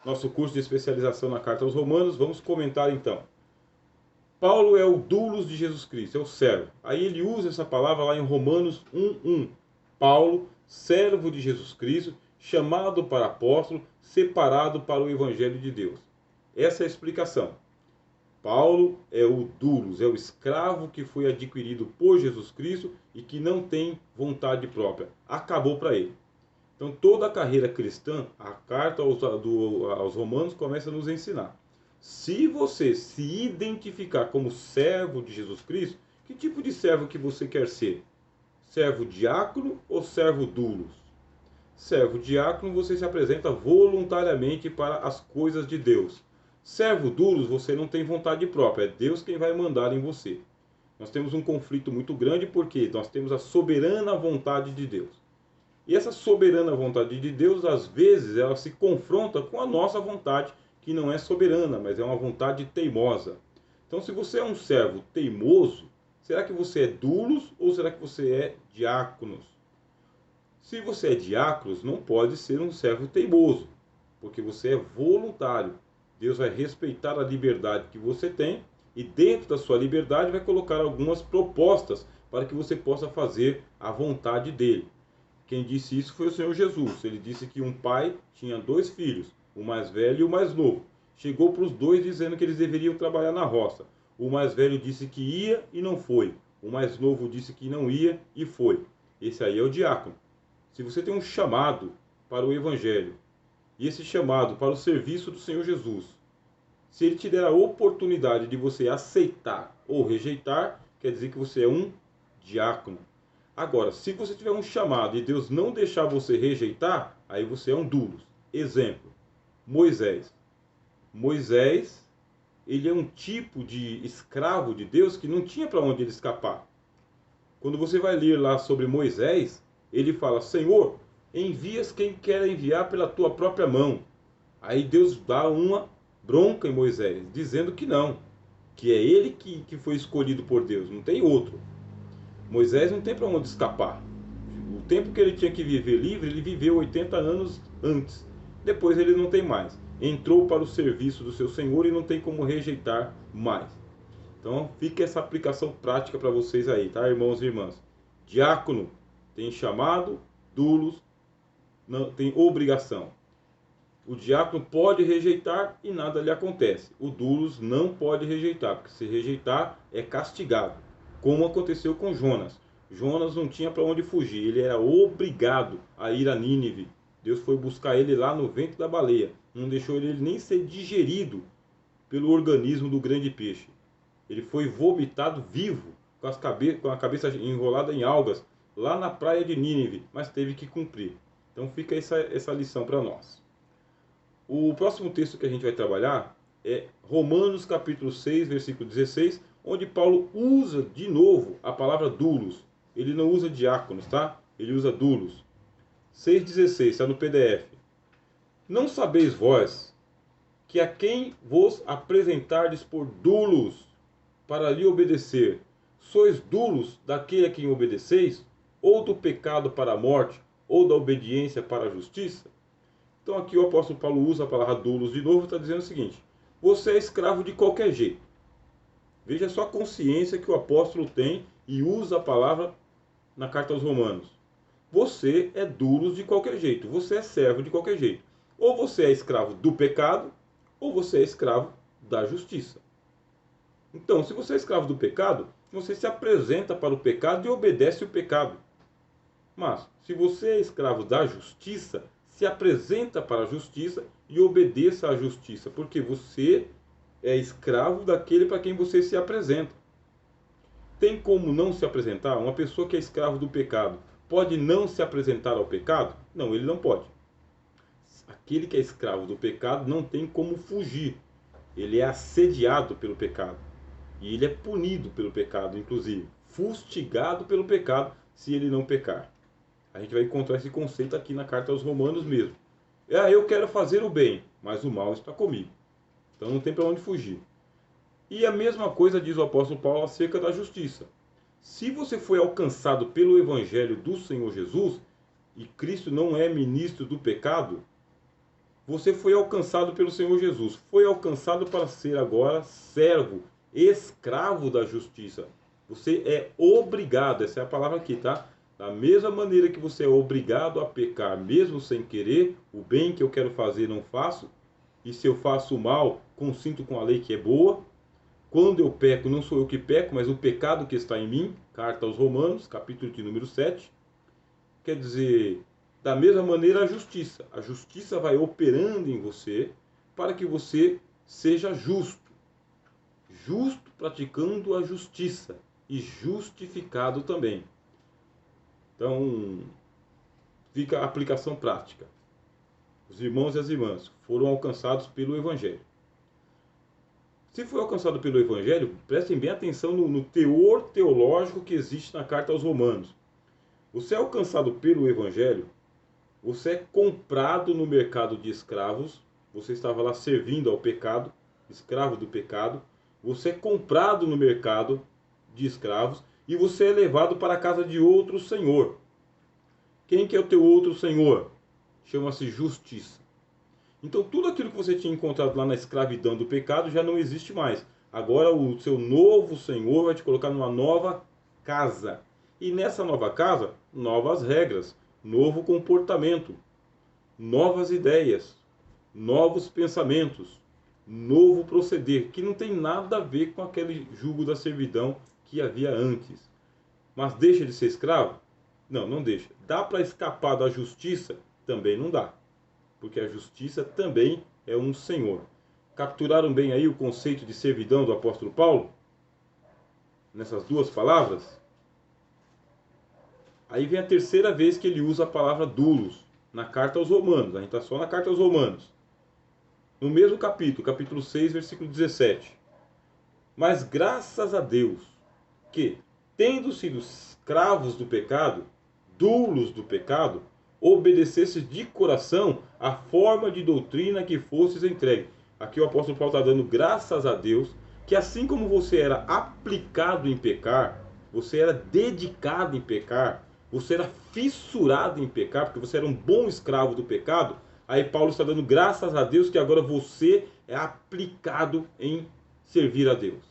nosso curso de especialização na Carta aos Romanos. Vamos comentar então. Paulo é o doulos de Jesus Cristo, é o servo. Aí ele usa essa palavra lá em Romanos 1:1. Paulo, servo de Jesus Cristo, chamado para apóstolo, separado para o evangelho de Deus. Essa é a explicação. Paulo é o doulos, é o escravo que foi adquirido por Jesus Cristo e que não tem vontade própria. Acabou para ele. Então toda a carreira cristã, a carta aos Romanos começa a nos ensinar. Se você se identificar como servo de Jesus Cristo, que tipo de servo que você quer ser? Servo diácono ou servo doulos? Servo diácono, você se apresenta voluntariamente para as coisas de Deus. Servo doulos, você não tem vontade própria, é Deus quem vai mandar em você. Nós temos um conflito muito grande porque nós temos a soberana vontade de Deus. E essa soberana vontade de Deus, às vezes, ela se confronta com a nossa vontade, que não é soberana, mas é uma vontade teimosa. Então, se você é um servo teimoso, será que você é doulos ou será que você é diáconos? Se você é diáconos, não pode ser um servo teimoso, porque você é voluntário. Deus vai respeitar a liberdade que você tem e dentro da sua liberdade vai colocar algumas propostas para que você possa fazer a vontade dele. Quem disse isso foi o Senhor Jesus. Ele disse que um pai tinha dois filhos, o mais velho e o mais novo. Chegou para os dois dizendo que eles deveriam trabalhar na roça. O mais velho disse que ia e não foi. O mais novo disse que não ia e foi. Esse aí é o diácono. Se você tem um chamado para o evangelho e esse chamado para o serviço do Senhor Jesus, se ele te der a oportunidade de você aceitar ou rejeitar, quer dizer que você é um diácono. Agora, se você tiver um chamado e Deus não deixar você rejeitar, aí você é um doulos. Exemplo, Moisés. Moisés, ele é um tipo de escravo de Deus que não tinha para onde ele escapar. Quando você vai ler lá sobre Moisés, ele fala, Senhor, envias quem quer enviar pela tua própria mão. Aí Deus dá uma bronca em Moisés, dizendo que não, que é ele que foi escolhido por Deus, não tem outro. Moisés não tem para onde escapar. O tempo que ele tinha que viver livre, ele viveu 80 anos antes. Depois ele não tem mais. Entrou para o serviço do seu Senhor e não tem como rejeitar mais. Então fica essa aplicação prática para vocês aí, tá, irmãos e irmãs? Diácono tem chamado, doulos não tem obrigação. O diácono pode rejeitar e nada lhe acontece. O doulos não pode rejeitar, porque se rejeitar é castigado, como aconteceu com Jonas. Jonas não tinha para onde fugir, ele era obrigado a ir a Nínive. Deus foi buscar ele lá no ventre da baleia, não deixou ele nem ser digerido pelo organismo do grande peixe. Ele foi vomitado vivo, com a cabeça enrolada em algas, lá na praia de Nínive, mas teve que cumprir. Então fica essa lição para nós. O próximo texto que a gente vai trabalhar é Romanos capítulo 6, versículo 16, onde Paulo usa de novo a palavra doulos. Ele não usa diáconos, tá? Ele usa doulos. 6,16, está no PDF. Não sabeis vós que a quem vos apresentardes por doulos para lhe obedecer, sois doulos daquele a quem obedeceis, ou do pecado para a morte, ou da obediência para a justiça? Então aqui o apóstolo Paulo usa a palavra doulos de novo e está dizendo o seguinte, você é escravo de qualquer jeito. Veja só a consciência que o apóstolo tem e usa a palavra na carta aos Romanos. Você é doulos de qualquer jeito, você é servo de qualquer jeito. Ou você é escravo do pecado, ou você é escravo da justiça. Então, se você é escravo do pecado, você se apresenta para o pecado e obedece o pecado. Mas, se você é escravo da justiça, se apresenta para a justiça e obedeça à justiça, porque você é escravo daquele para quem você se apresenta. Tem como não se apresentar? Uma pessoa que é escravo do pecado pode não se apresentar ao pecado? Não, ele não pode. Aquele que é escravo do pecado não tem como fugir. Ele é assediado pelo pecado. E ele é punido pelo pecado, inclusive. Fustigado pelo pecado se ele não pecar. A gente vai encontrar esse conceito aqui na carta aos Romanos mesmo. Eu quero fazer o bem, mas o mal está comigo. Então não tem para onde fugir. E a mesma coisa diz o apóstolo Paulo acerca da justiça. Se você foi alcançado pelo evangelho do Senhor Jesus, e Cristo não é ministro do pecado, Você foi alcançado pelo Senhor Jesus. Foi alcançado para ser agora servo, escravo da justiça. Você é obrigado, essa é a palavra aqui, tá? Da mesma maneira que você é obrigado a pecar, mesmo sem querer, o bem que eu quero fazer não faço, e se eu faço o mal, consinto com a lei que é boa. Quando eu peco, não sou eu que peco, mas o pecado que está em mim. Carta aos Romanos, capítulo de número 7. Quer dizer, da mesma maneira a justiça. A justiça vai operando em você para que você seja justo. Justo praticando a justiça e justificado também. Então, fica a aplicação prática. Os irmãos e as irmãs foram alcançados pelo Evangelho. Se foi alcançado pelo Evangelho, prestem bem atenção no teor teológico que existe na carta aos Romanos. Você é alcançado pelo Evangelho, você é comprado no mercado de escravos, você estava lá servindo ao pecado, escravo do pecado, você é comprado no mercado de escravos e você é levado para a casa de outro senhor. Quem que é o teu outro senhor? Chama-se justiça. Então tudo aquilo que você tinha encontrado lá na escravidão do pecado já não existe mais. Agora o seu novo senhor vai te colocar numa nova casa. E nessa nova casa, novas regras, novo comportamento, novas ideias, novos pensamentos, novo proceder, que não tem nada a ver com aquele jugo da servidão que havia antes. Mas deixa de ser escravo? Não, não deixa. Dá para escapar da justiça? Também não dá. Porque a justiça também é um senhor. Capturaram bem aí o conceito de servidão do apóstolo Paulo? Nessas duas palavras? Aí vem a terceira vez que ele usa a palavra doulos, na carta aos Romanos. A gente está só na carta aos Romanos. No mesmo capítulo, capítulo 6, versículo 17. Mas graças a Deus, que, tendo sido escravos do pecado, doulos do pecado, obedecesses de coração a forma de doutrina que fostes entregue. Aqui o apóstolo Paulo está dando graças a Deus, que assim como você era aplicado em pecar, você era dedicado em pecar, você era fissurado em pecar, porque você era um bom escravo do pecado. Aí Paulo está dando graças a Deus que agora você é aplicado em servir a Deus.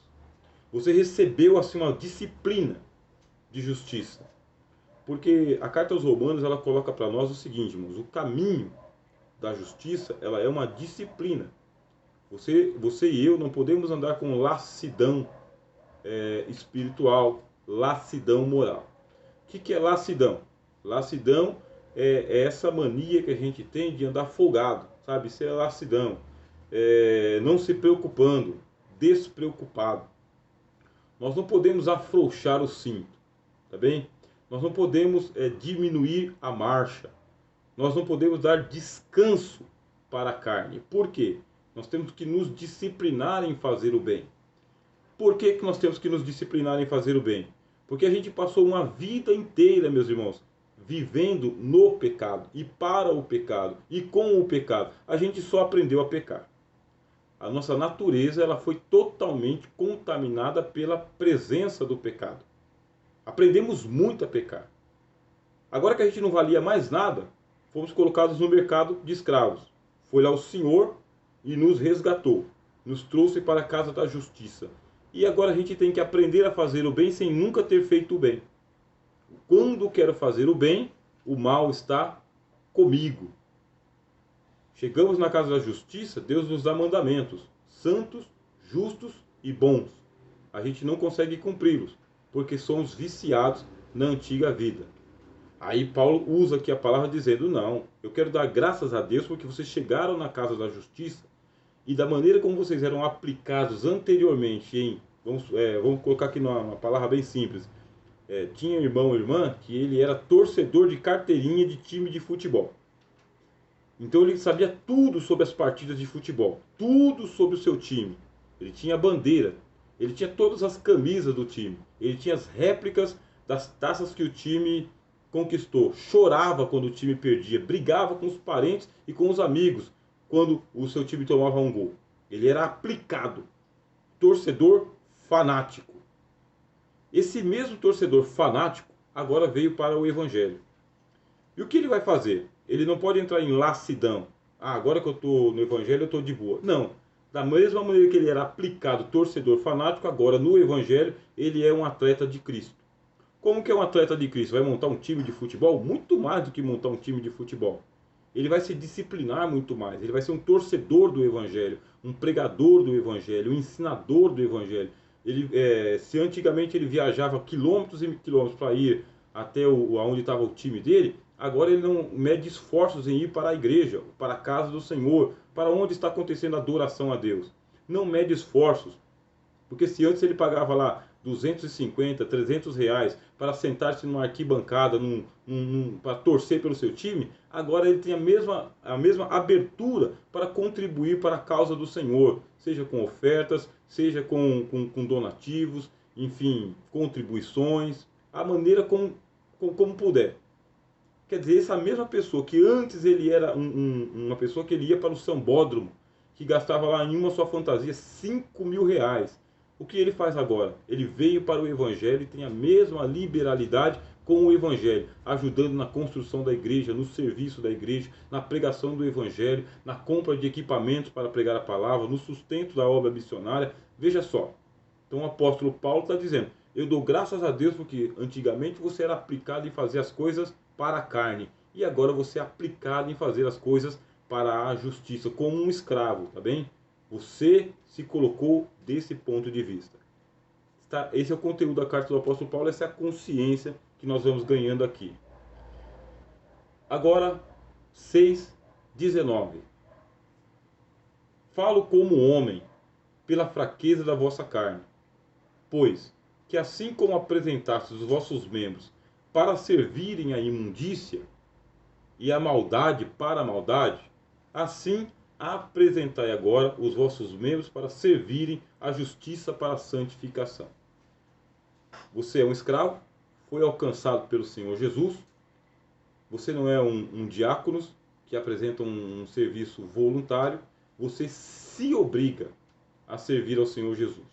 Você recebeu assim uma disciplina de justiça. Porque a carta aos Romanos ela coloca para nós o seguinte, irmãos, o caminho da justiça ela é uma disciplina. Você e eu não podemos andar com lassidão espiritual, lassidão moral. O que é lassidão? Lassidão é essa mania que a gente tem de andar folgado, sabe? Isso é lassidão. Não se preocupando, despreocupado. Nós não podemos afrouxar o cinto, tá bem? Nós não podemos diminuir a marcha. Nós não podemos dar descanso para a carne. Por quê? Nós temos que nos disciplinar em fazer o bem. Por que nós temos que nos disciplinar em fazer o bem? Porque a gente passou uma vida inteira, meus irmãos, vivendo no pecado e para o pecado e com o pecado. A gente só aprendeu a pecar. A nossa natureza ela foi totalmente contaminada pela presença do pecado. Aprendemos muito a pecar. Agora que a gente não valia mais nada, fomos colocados no mercado de escravos. Foi lá o Senhor e nos resgatou, nos trouxe para a casa da justiça. E agora a gente tem que aprender a fazer o bem sem nunca ter feito o bem. Quando quero fazer o bem, o mal está comigo. Chegamos na casa da justiça, Deus nos dá mandamentos, santos, justos e bons. A gente não consegue cumpri-los, porque somos viciados na antiga vida. Aí Paulo usa aqui a palavra dizendo, não, eu quero dar graças a Deus porque vocês chegaram na casa da justiça e da maneira como vocês eram aplicados anteriormente em, vamos colocar aqui uma palavra bem simples, tinha irmão ou irmã que ele era torcedor de carteirinha de time de futebol. Então ele sabia tudo sobre as partidas de futebol, tudo sobre o seu time. Ele tinha a bandeira, ele tinha todas as camisas do time, ele tinha as réplicas das taças que o time conquistou, chorava quando o time perdia, brigava com os parentes e com os amigos quando o seu time tomava um gol. Ele era aplicado, torcedor fanático. Esse mesmo torcedor fanático agora veio para o Evangelho. E o que ele vai fazer? Ele não pode entrar em lassidão, Ah, agora que eu estou no Evangelho, eu estou de boa. Não. Da mesma maneira que ele era aplicado, torcedor fanático, agora no Evangelho, ele é um atleta de Cristo. Como que é um atleta de Cristo? Vai montar um time de futebol? Muito mais do que montar um time de futebol. Ele vai se disciplinar muito mais. Ele vai ser um torcedor do Evangelho, um pregador do Evangelho, um ensinador do Evangelho. Se antigamente ele viajava quilômetros e quilômetros para ir até onde estava o time dele, agora ele não mede esforços em ir para a igreja, para a casa do Senhor, para onde está acontecendo a adoração a Deus. Não mede esforços, porque se antes ele pagava lá 250, 300 reais para sentar-se numa arquibancada para torcer pelo seu time, agora ele tem a mesma abertura para contribuir para a causa do Senhor, seja com ofertas, seja com donativos, enfim, contribuições, a maneira como puder. Quer dizer, essa mesma pessoa que antes ele era uma pessoa que ele ia para o sambódromo, que gastava lá em uma sua fantasia 5.000 reais. O que ele faz agora? Ele veio para o Evangelho e tem a mesma liberalidade com o Evangelho, ajudando na construção da igreja, no serviço da igreja, na pregação do Evangelho, na compra de equipamentos para pregar a palavra, no sustento da obra missionária. Veja só. Então o apóstolo Paulo está dizendo, eu dou graças a Deus porque antigamente você era aplicado em fazer as coisas para a carne e agora você é aplicado em fazer as coisas para a justiça, como um escravo, tá bem? Você se colocou desse ponto de vista. Esse é o conteúdo da carta do apóstolo Paulo, essa é a consciência que nós vamos ganhando aqui. Agora, 6:19. Falo como homem, pela fraqueza da vossa carne. Pois que assim como apresentastes os vossos membros para servirem à imundícia e a maldade para a maldade, assim apresentai agora os vossos membros para servirem à justiça para a santificação. Você é um escravo, foi alcançado pelo Senhor Jesus, você não é um diácono que apresenta um serviço voluntário, você se obriga a servir ao Senhor Jesus.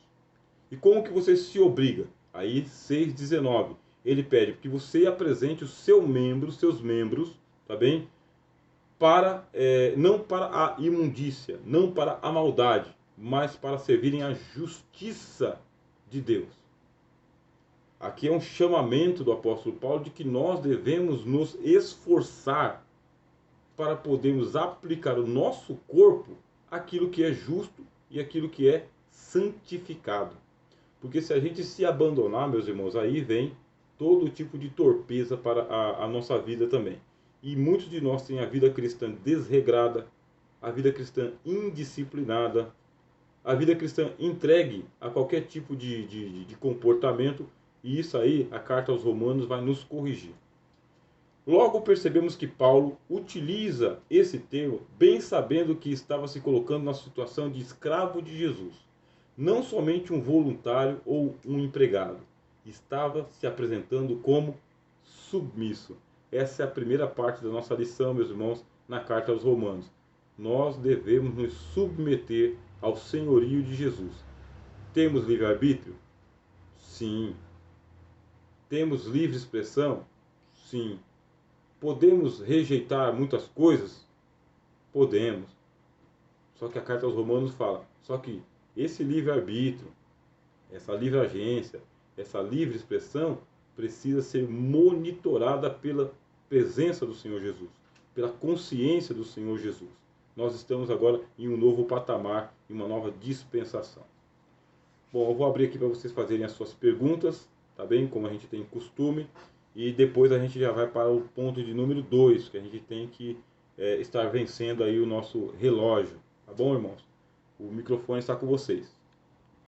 E como que você se obriga? Aí 6:19, ele pede que você apresente os seus membros, tá bem? Não para a imundícia, não para a maldade, mas para servirem à justiça de Deus. Aqui é um chamamento do apóstolo Paulo de que nós devemos nos esforçar para podermos aplicar o nosso corpo aquilo que é justo e aquilo que é santificado. Porque se a gente se abandonar, meus irmãos, aí vem todo tipo de torpeza para a nossa vida também. E muitos de nós têm a vida cristã desregrada, a vida cristã indisciplinada, a vida cristã entregue a qualquer tipo de comportamento. E isso aí, a carta aos Romanos vai nos corrigir. Logo percebemos que Paulo utiliza esse termo bem sabendo que estava se colocando na situação de escravo de Jesus. Não somente um voluntário ou um empregado. Estava se apresentando como submisso. Essa é a primeira parte da nossa lição, meus irmãos, na carta aos Romanos. Nós devemos nos submeter ao senhorio de Jesus. Temos livre-arbítrio? Sim. Temos livre expressão? Sim. Podemos rejeitar muitas coisas? Podemos. Só que a carta aos Romanos fala, só que esse livre-arbítrio, essa livre agência, essa livre expressão precisa ser monitorada pela presença do Senhor Jesus, pela consciência do Senhor Jesus. Nós estamos agora em um novo patamar, em uma nova dispensação. Bom, eu vou abrir aqui para vocês fazerem as suas perguntas, tá bem? Como a gente tem costume. E depois a gente já vai para o ponto de número 2, que a gente tem que estar vencendo aí o nosso relógio. Tá bom, irmãos? O microfone está com vocês.